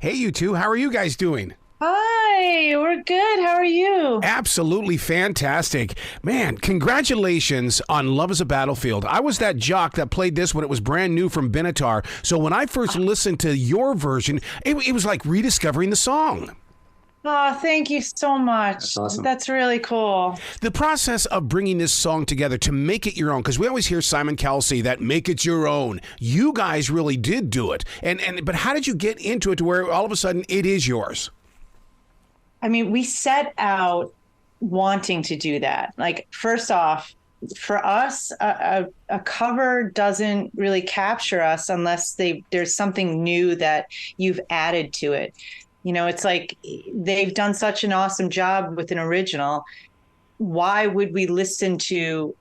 Hey, you two. How are you guys doing? Hi, we're good. How are you? Absolutely fantastic. Man, congratulations on Love is a Battlefield. I was that jock that played this when it was brand new from Benatar. So when I first listened to your version, it was like rediscovering the song. Oh, thank you so much. That's awesome. That's really cool. The process of bringing this song together to make it your own, because we always hear Simon Cowell say that, make it your own. You guys really did do it. But how did you get into it to where all of a sudden it is yours? I mean, we set out wanting to do that. Like, first off, for us, a cover doesn't really capture us unless there's something new that you've added to it. You know, it's like they've done such an awesome job with an original. Why would we listen to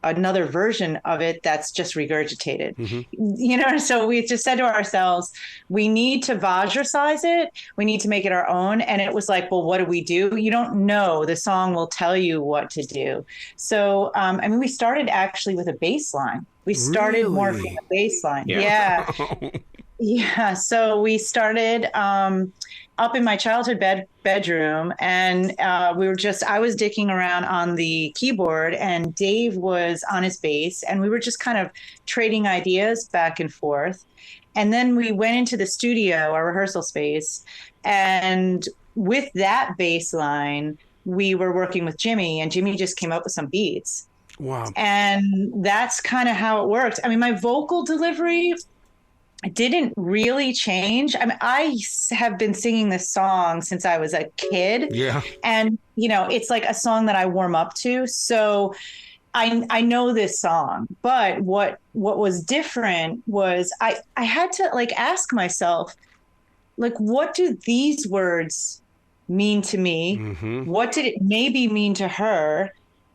another version of it that's just regurgitated? Mm-hmm. You know, so we just said to ourselves, we need to Vajra-size it. We need to make it our own. And it was like, well, what do we do? You don't know. The song will tell you what to do. So, I mean, we started actually with a bass line. We started morphing a bass line. Yeah. Yeah. So we started up in my childhood bedroom, and I was dicking around on the keyboard, and Dave was on his bass, and we were just kind of trading ideas back and forth. And then we went into the studio, our rehearsal space, and with that bass line, we were working with Jimmy, and Jimmy just came up with some beats. Wow. And that's kind of how it worked. I mean, my vocal delivery didn't really change. I mean, I have been singing this song since I was a kid. Yeah. And, you know, it's like a song that I warm up to. So I know this song. But what was different was I had to like ask myself, like, what do these words mean to me? Mm-hmm. What did it maybe mean to her?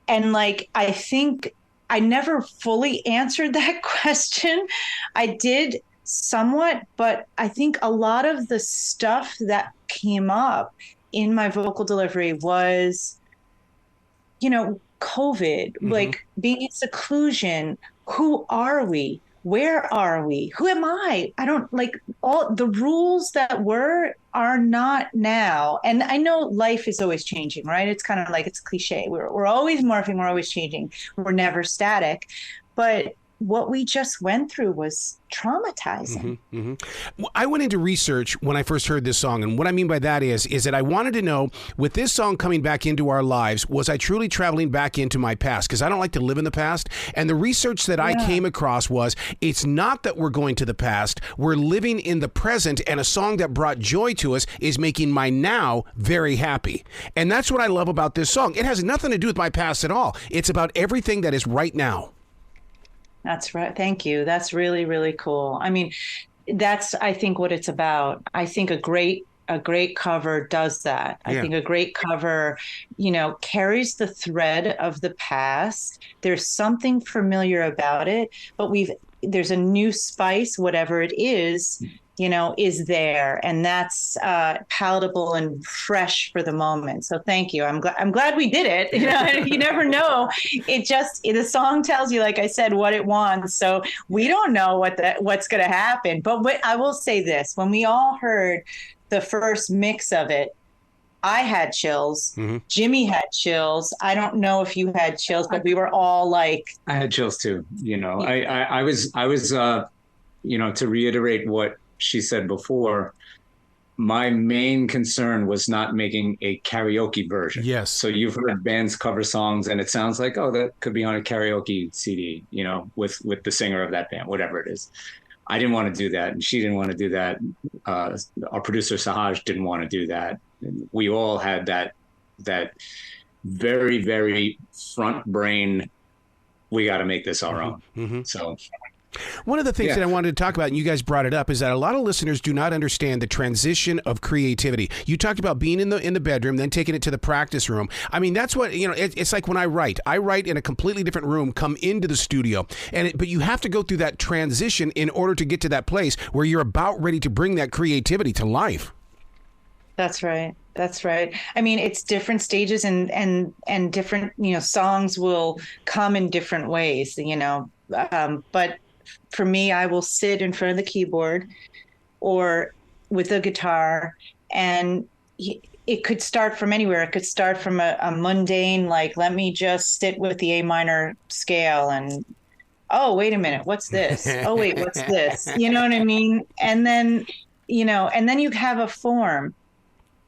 And like, I think I never fully answered that question. I did somewhat, but I think a lot of the stuff that came up in my vocal delivery was, you know, COVID, mm-hmm. like being in seclusion. Who are we? Where are we? Who am I? I don't like all the rules that are not now. And I know life is always changing, right? It's kind of like, it's cliche. We're always morphing. We're always changing. We're never static. But what we just went through was traumatizing. Mm-hmm, mm-hmm. I went into research when I first heard this song, and what I mean by that is that I wanted to know, with this song coming back into our lives, was I truly traveling back into my past? Because I don't like to live in the past. And the research that I came across was, it's not that we're going to the past, we're living in the present, and a song that brought joy to us is making my now very happy. And that's what I love about this song. It has nothing to do with my past at all. It's about everything that is right now. That's right. Thank you. That's really, really cool. I mean, that's, I think, what it's about. I think a great cover does that. I think a great cover, you know, carries the thread of the past. There's something familiar about it, but there's a new spice, whatever it is, you know, is there. And that's palatable and fresh for the moment. So thank you. I'm glad we did it. You know, you never know. The song tells you, like I said, what it wants. So we don't know what's going to happen. But I will say this, when we all heard the first mix of it, I had chills. Mm-hmm. Jimmy had chills. I don't know if you had chills, but we were all like, I had chills too. You know, I was, you know, to reiterate what she said before, my main concern was not making a karaoke version. Yes. So you've heard bands cover songs and it sounds like, oh, that could be on a karaoke CD, you know, with the singer of that band, whatever it is. I didn't want to do that. And she didn't want to do that. Our producer Sahaj didn't want to do that. And we all had that very, very front brain, we got to make this our own. Mm-hmm. So one of the things that I wanted to talk about, and you guys brought it up, is that a lot of listeners do not understand the transition of creativity. You talked about being in the bedroom, then taking it to the practice room. I mean, that's what, you know, it's like when I write in a completely different room, come into the studio, but you have to go through that transition in order to get to that place where you're about ready to bring that creativity to life. That's right. That's right. I mean, it's different stages and different, you know, songs will come in different ways, you know, but for me, I will sit in front of the keyboard, or with a guitar, and it could start from anywhere. It could start from a mundane, like, let me just sit with the A minor scale and, oh, wait a minute, what's this? Oh, wait, what's this? You know what I mean? And then, and then you have a form.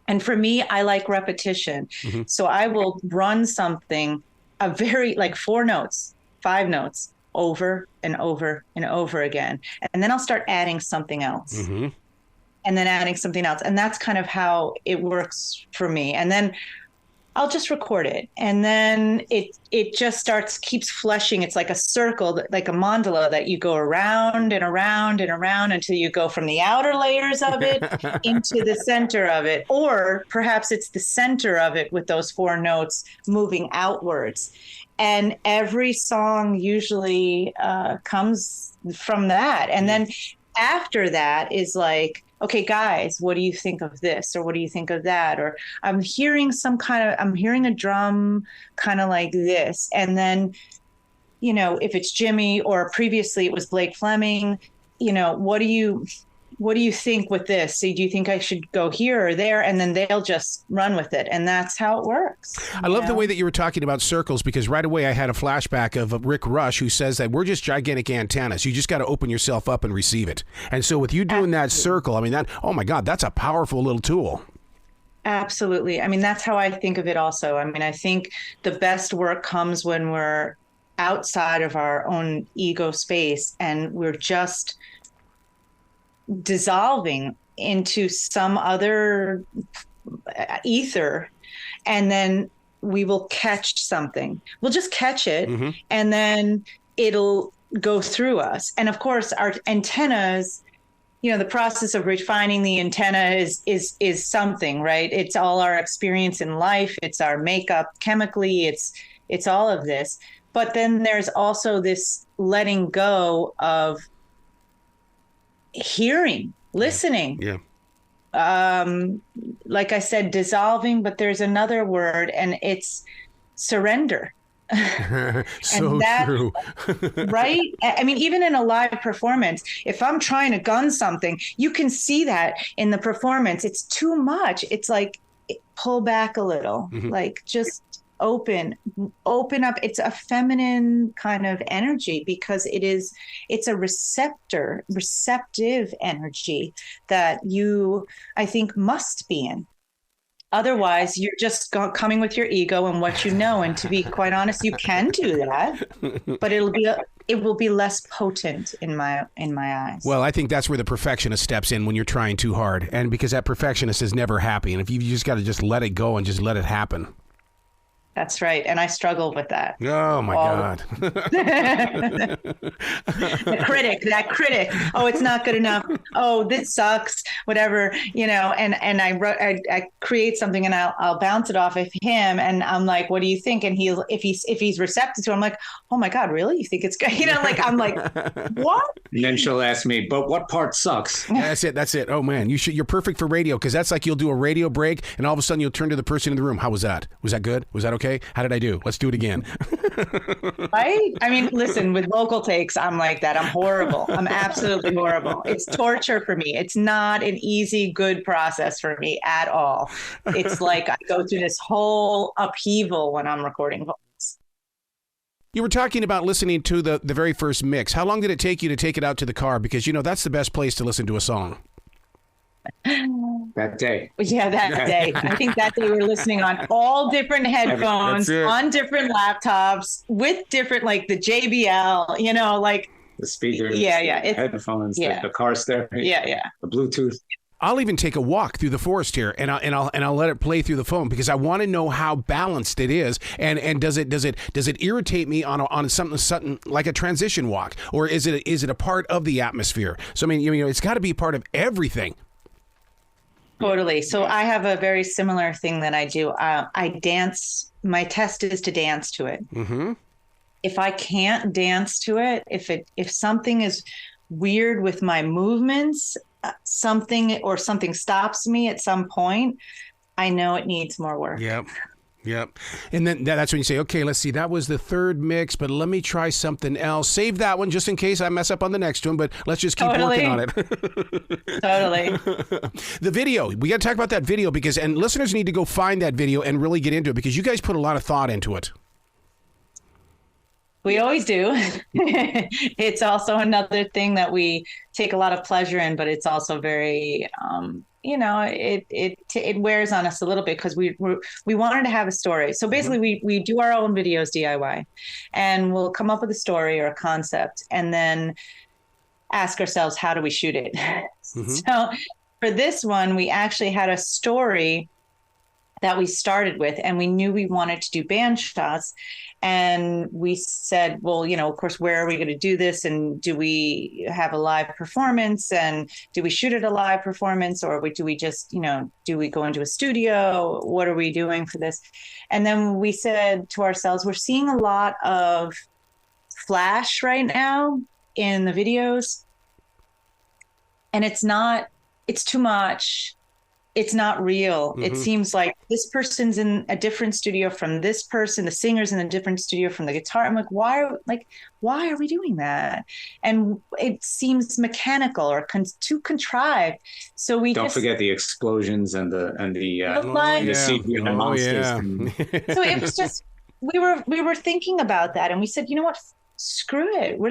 And for me, I like repetition. Mm-hmm. So I will run something, like 4 notes, 5 notes, over and over and over again. And then I'll start adding something else. Mm-hmm. And then adding something else. And that's kind of how it works for me. And then I'll just record it. And then it just keeps fleshing. It's like a circle, like a mandala that you go around and around and around until you go from the outer layers of it into the center of it. Or perhaps it's the center of it with those 4 notes moving outwards. And every song usually comes from that. And then after that is like, okay, guys, what do you think of this? Or what do you think of that? Or I'm hearing a drum kind of like this. And then, if it's Jimmy or previously it was Blake Fleming, what do you think with this? So do you think I should go here or there? And then they'll just run with it. And that's how it works. I love the way that you were talking about circles, because right away I had a flashback of Rick Rush, who says that we're just gigantic antennas. You just got to open yourself up and receive it. And so with you doing that circle, I mean, oh my God, that's a powerful little tool. Absolutely. I mean, that's how I think of it also. I mean, I think the best work comes when we're outside of our own ego space and we're just dissolving into some other ether, and then we will catch something. We'll just catch it, mm-hmm. and then it'll go through us. And of course, our antennas, the process of refining the antenna is something, right? It's all our experience in life. It's our makeup chemically. It's all of this. But then there's also this letting go of hearing, listening. Like I said, dissolving, but there's another word, and it's surrender. So true. Right? I mean, even in a live performance, if I'm trying to gun something, you can see that in the performance. It's too much. It's like, pull back a little, mm-hmm. like just open up. It's a feminine kind of energy, because it's a receptive energy that you, I think, must be in. Otherwise, you're just coming with your ego and what you know. And to be quite honest, you can do that, but it will be less potent in my eyes. Well, I think that's where the perfectionist steps in when you're trying too hard, and because that perfectionist is never happy. And if you just got to just let it go and just let it happen. That's right. And I struggle with that. Oh, my God. That critic. Oh, it's not good enough. Oh, this sucks. Whatever, and I create something and I'll bounce it off of him. And I'm like, what do you think? And if he's receptive to it, I'm like, oh, my God, really? You think it's good? I'm like, what? And then she'll ask me, but what part sucks? Yeah, that's it. Oh, man, you're perfect for radio, because that's like you'll do a radio break and all of a sudden you'll turn to the person in the room. How was that? Was that good? Was that okay? How did I do? Let's do it again. Right? I mean, listen, with vocal takes, I'm like that. I'm horrible. I'm absolutely horrible. It's torture for me. It's not an easy, good process for me at all. It's like I go through this whole upheaval when I'm recording vocals. You were talking about listening to the very first mix. How long did it take you to take it out to the car? Because, that's the best place to listen to a song. That day. Yeah, that day. I think that day we were listening on all different headphones, on different laptops, with different, like the JBL, like the speakers, headphones, the car stereo, the Bluetooth. I'll even take a walk through the forest here, and I'll let it play through the phone, because I want to know how balanced it is, and does it irritate me on something like a transition walk, or is it a part of the atmosphere? So I mean, it's got to be part of everything. Totally. So I have a very similar thing that I do. I dance. My test is to dance to it. Mm-hmm. If I can't dance to it, if something is weird with my movements, something stops me at some point, I know it needs more work. Yep. Yep. And then that's when you say, okay, let's see, that was the third mix, but let me try something else. Save that one just in case I mess up on the next one, but let's just keep working on it. Totally. The video, we got to talk about that video and listeners need to go find that video and really get into it because you guys put a lot of thought into it. We always do. It's also another thing that we take a lot of pleasure in, but it's also very, it wears on us a little bit because we wanted to have a story. So basically we do our own videos DIY and we'll come up with a story or a concept and then ask ourselves, how do we shoot it? So for this one, we actually had a story that we started with, and we knew we wanted to do band shots. And we said, well, of course, where are we going to do this? And do we have a live performance? And do we shoot at a live performance? Or do we just, do we go into a studio? What are we doing for this? And then we said to ourselves, we're seeing a lot of flash right now in the videos. And it's too much. It's not real. It seems like this person's in a different studio from this person. The singer's in a different studio from the guitar. I'm like, why are we doing that? And it seems mechanical or too contrived. So we don't forget the explosions and the CG and the monsters. So it was just we were thinking about that, and we said, you know what? Screw it.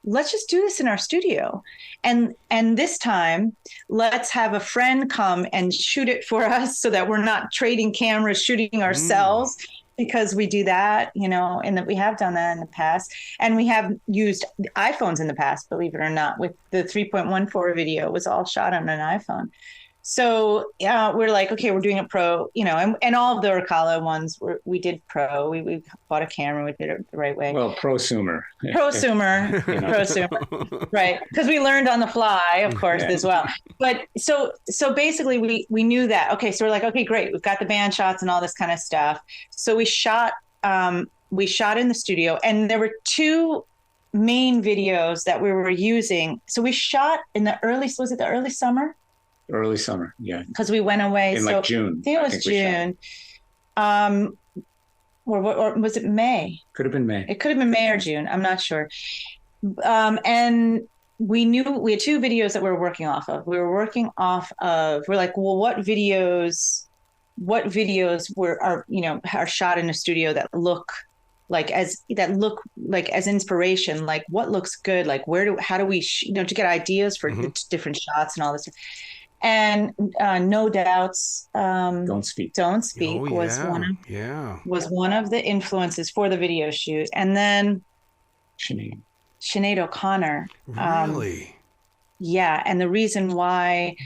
Let's just do this in our studio. And this time, let's have a friend come and shoot it for us so that we're not trading cameras, shooting ourselves, because we do that, and that we have done that in the past. And we have used iPhones in the past, believe it or not, with the 3.14 video was all shot on an iPhone. So we're like, okay, we're doing it pro, and all of the Urkala ones we did pro. We bought a camera, we did it the right way. Well, prosumer, right? Because we learned on the fly, of course, as well. But so basically, we knew that. Okay, so we're like, okay, great, we've got the band shots and all this kind of stuff. So we shot in the studio, and there were two main videos that we were using. So we shot in the early summer? Early summer, yeah. Because we went away in like June. I think it was June. Or was it May? Could have been May. It could have been May or June. I'm not sure. And we knew we had two videos that we were working off of. We're like, well, what videos are shot in a studio that look like as inspiration, like what looks good, like how do we to get ideas for different shots and all this. And No Doubt's Don't Speak was one of the influences for the video shoot. And then Sinead O'Connor. Really? Yeah. And the reason why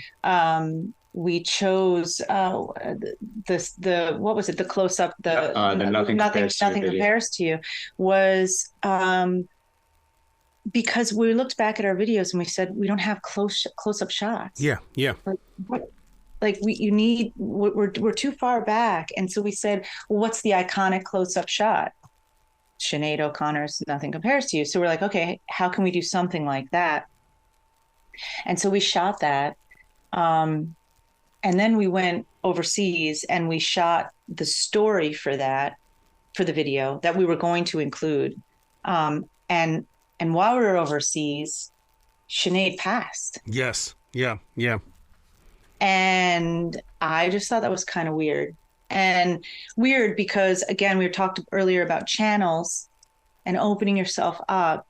we chose the what was it? The close up, the nothing compares to you was because we looked back at our videos and we said, we don't have close up shots. Yeah. We're too far back. And so we said, well, what's the iconic close up shot? Sinead O'Connor's Nothing Compares to You. So we're like, okay, how can we do something like that? And so we shot that. And then we went overseas and we shot the story for the video that we were going to include. And while we were overseas, Sinead passed. Yes. Yeah. And I just thought that was kind of weird. And weird because, again, we talked earlier about channels and opening yourself up.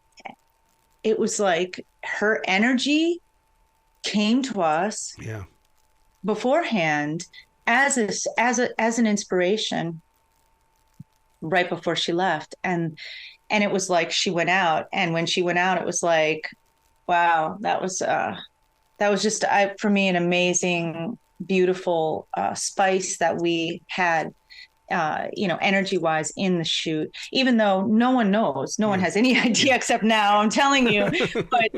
It was like her energy came to us beforehand as an inspiration right before she left. And it was like she went out, and when she went out, it was like, wow, that was just for me an amazing, beautiful spice that we had, energy wise in the shoot. Even though no one knows, no one has any idea except now. I'm telling you, but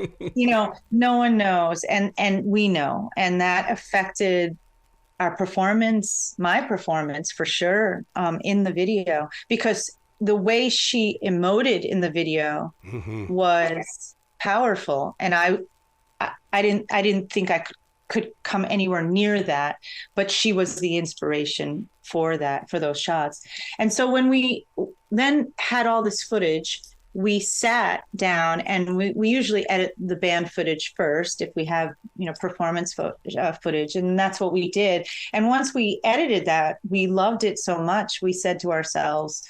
no one knows, and we know, and that affected our performance, my performance for sure, in the video, because the way she emoted in the video was powerful. And I didn't think could come anywhere near that, but she was the inspiration for those shots. And so when we then had all this footage, we sat down, and we usually edit the band footage first if we have, performance footage, and that's what we did. And once we edited that, we loved it so much, we said to ourselves,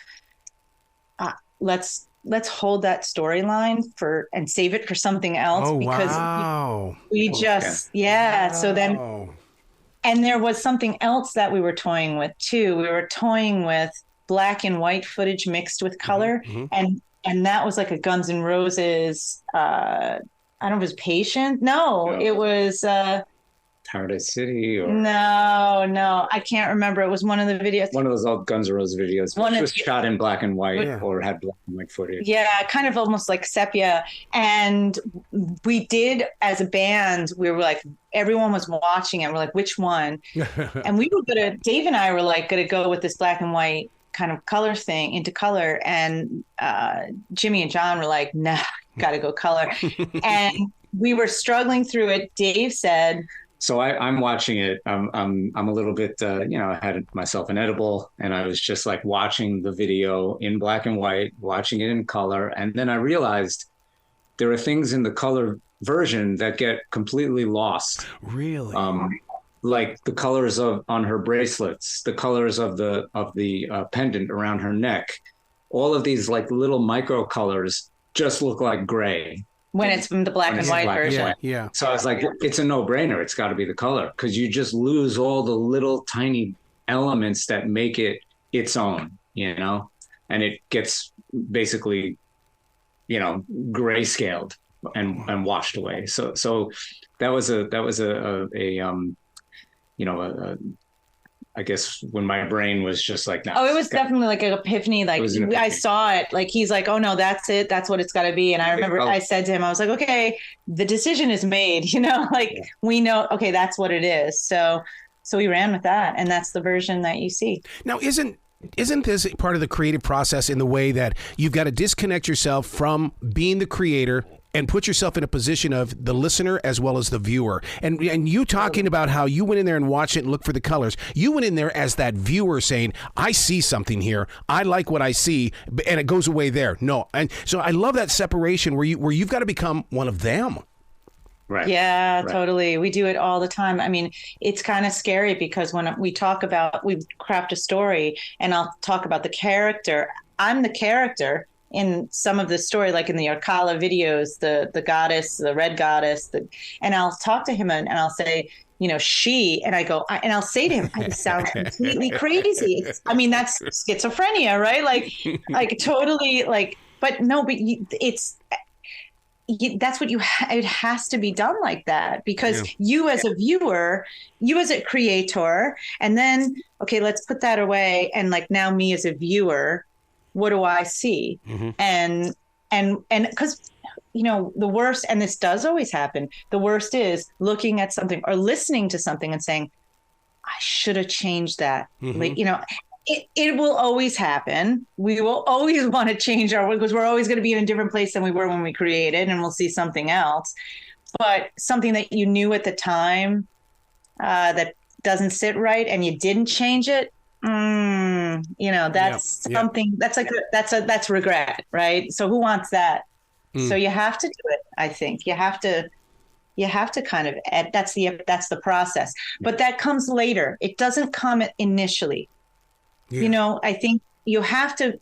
let's hold that storyline and save it for something else. Because wow. we just, Wow. So then, and there was something else that we were toying with too. We were toying with black and white footage mixed with color. Mm-hmm. And that was like a Guns N' Roses, I don't know if it was Patient. No, it was Paradise City, or no, I can't remember. It was one of the videos. One of those old Guns N' Roses videos. It was shot in black and white, or had black and white footage. Yeah, kind of almost like sepia. And we did, as a band, we were like, everyone was watching it. We're like, which one? And we were Dave and I were like going to go with this black and white kind of color thing into color. And Jimmy and John were like, nah, got to go color. And we were struggling through it. Dave said, so I'm watching it. I'm a little bit, I had myself an edible, and I was just like watching the video in black and white, watching it in color. And then I realized there are things in the color version that get completely lost. Really? Like the colors on her bracelets, the colors of the pendant around her neck. All of these like little micro colors just look like gray. When it's from the black and white version. Yeah. So I was like, it's a no-brainer. It's got to be the color, because you just lose all the little tiny elements that make it its own, and it gets basically, grayscaled and washed away. So that was I guess when my brain was just like, it was definitely like an epiphany. Like I saw it, like he's like, oh no, that's it. That's what it's got to be. And I remember I said to him, I was like, okay, the decision is made, we know, okay, that's what it is. So we ran with that. And that's the version that you see. Now, isn't this part of the creative process in the way that you've got to disconnect yourself from being the creator and put yourself in a position of the listener as well as the viewer? And you talking about how you went in there and watched it and looked for the colors. You went in there as that viewer saying, I see something here. I like what I see, and it goes away there. No. And so I love that separation where you've got to become one of them. Right. Yeah, right. Totally. We do it all the time. I mean, it's kind of scary because when we craft a story and I'll talk about the character, I'm the character in some of the story, like in the Arcala videos, the goddess, the red goddess, and I'll talk to him and I'll say, she, and and I'll say to him, it sounds completely crazy. That's schizophrenia, right? Like totally but no, but that's what it has to be done like that, because you as a viewer, you as a creator, and then, okay, let's put that away. And like now me as a viewer, what do I see? Mm-hmm. And because, the worst, and this does always happen, the worst is looking at something or listening to something and saying, I should have changed that. Mm-hmm. It will always happen. We will always want to change because we're always going to be in a different place than we were when we created, and we'll see something else. But something that you knew at the time that doesn't sit right and you didn't change it, that's something that's regret, right? So who wants that? So you have to do it. I think you have to kind of that's the process, but that comes later. It doesn't come initially. Yeah. I think you have to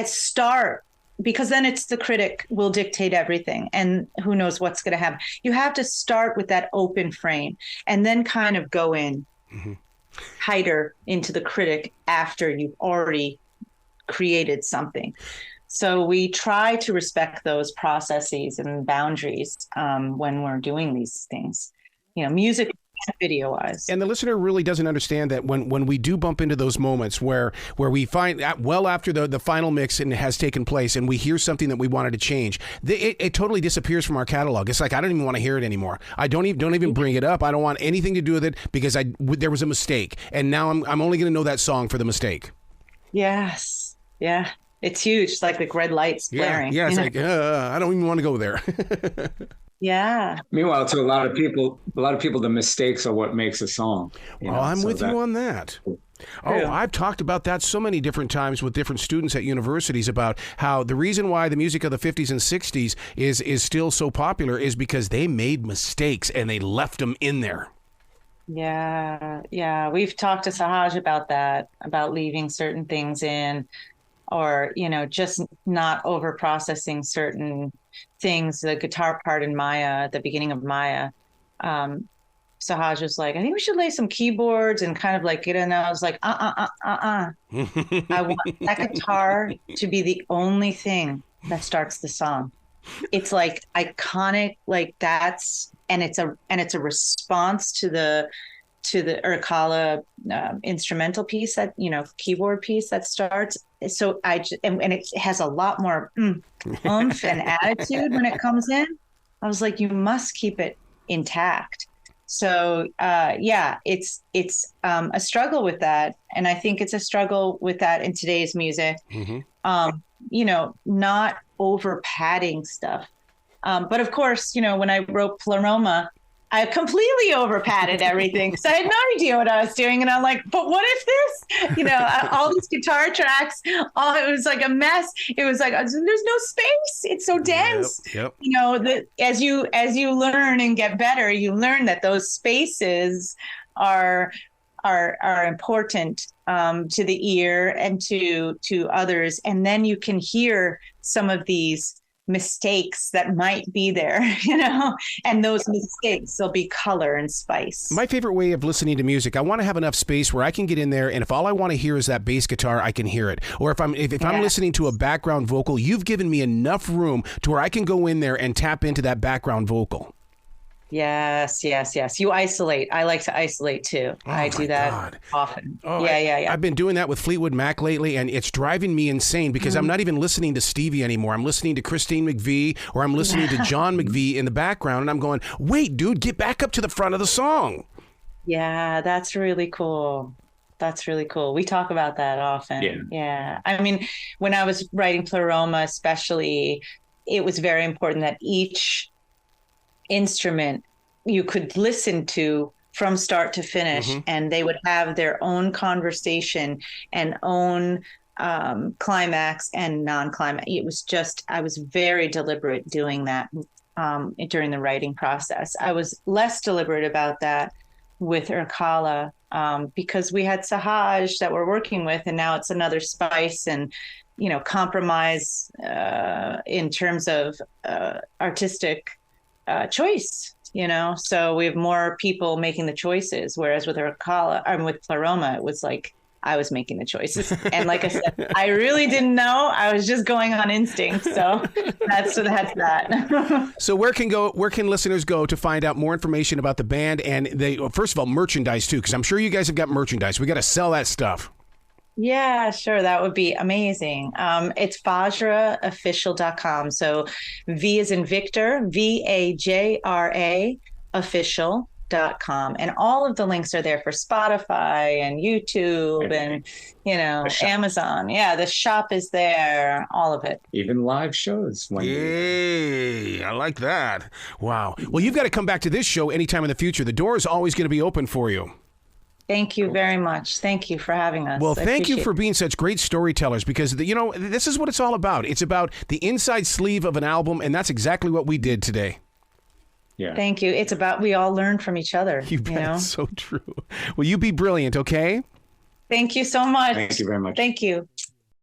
start, because then it's the critic will dictate everything, and who knows what's going to happen. You have to start with that open frame and then kind of go in tighter into the critic after you've already created something. So we try to respect those processes and boundaries when we're doing these things, music, video wise. And the listener really doesn't understand that when we do bump into those moments where we find well after the final mix and it has taken place and we hear something that we wanted to change, it totally disappears from our catalog. It's like, I don't even want to hear it anymore. I don't even bring it up. I don't want anything to do with it because there was a mistake, and now I'm only going to know that song for the mistake. Yes. Yeah. It's huge. It's like red lights flaring. Yeah. It's like, I don't even want to go there. Yeah. Meanwhile, to a lot of people, the mistakes are what makes a song. Well, I'm with you on that. Oh, Yeah. I've talked about that so many different times with different students at universities about how the reason why the music of the 50s and 60s is still so popular is because they made mistakes and they left them in there. Yeah. Yeah. We've talked to Sahaj about that, about leaving certain things in, or, just not over processing certain things. The guitar part in Maya, the beginning of Maya, Sahaj was like, I think we should lay some keyboards and kind of like get in. I was like, I want that guitar to be the only thing that starts the song. It's like iconic, like it's a response to the Urkala instrumental piece, that keyboard piece that starts. So and it has a lot more oomph and attitude when it comes in. I was like, you must keep it intact. So it's a struggle with that, and I think it's a struggle with that in today's music. Not over padding stuff. But of course, when I wrote Pleroma, I completely over padded everything because I had no idea what I was doing. And I'm like, but what if this? All these guitar tracks, it was like a mess. It was like, there's no space. It's so dense. Yep. That as you learn and get better, you learn that those spaces are important to the ear and to others. And then you can hear some of these mistakes that might be there, and those mistakes will be color and spice. My favorite way of listening to music, I want to have enough space where I can get in there, and if all I want to hear is that bass guitar, I can hear it. Or if I'm listening to a background vocal, you've given me enough room to where I can go in there and tap into that background vocal. Yes. You isolate. I like to isolate too. I do that often. Oh, yeah. I've been doing that with Fleetwood Mac lately, and it's driving me insane because I'm not even listening to Stevie anymore. I'm listening to Christine McVie, or I'm listening to John McVie in the background, and I'm going, wait, dude, get back up to the front of the song. Yeah, that's really cool. We talk about that often. Yeah. I mean, when I was writing Pleroma especially, it was very important that each instrument you could listen to from start to finish, and they would have their own conversation and own climax and non-climax. It was I was very deliberate doing that during the writing process. I was less deliberate about that with Urkala because we had Sahaj that we're working with, and now it's another spice and compromise in terms of artistic choice, so we have more people making the choices, whereas with with Pleroma, it was like I was making the choices, and like I said, I really didn't know. I was just going on instinct. So that's that. So where can listeners go to find out more information about the band and first of all, merchandise too, because I'm sure you guys have got merchandise. We got to sell that stuff. Yeah, sure. That would be amazing. It's vajraofficial.com. So V as in Victor, VAJRA official.com. And all of the links are there for Spotify and YouTube and, Amazon. Yeah, the shop is there, all of it. Even live shows. Yay, I like that. Wow. Well, you've got to come back to this show anytime in the future. The door is always going to be open for you. Thank you very much. Thank you for having us. Well, thank you for being such great storytellers because, this is what it's all about. It's about the inside sleeve of an album, and that's exactly what we did today. Yeah. Thank you. It's about we all learn from each other. You bet. It's so true. Well, you be brilliant, okay? Thank you so much. Thank you very much. Thank you.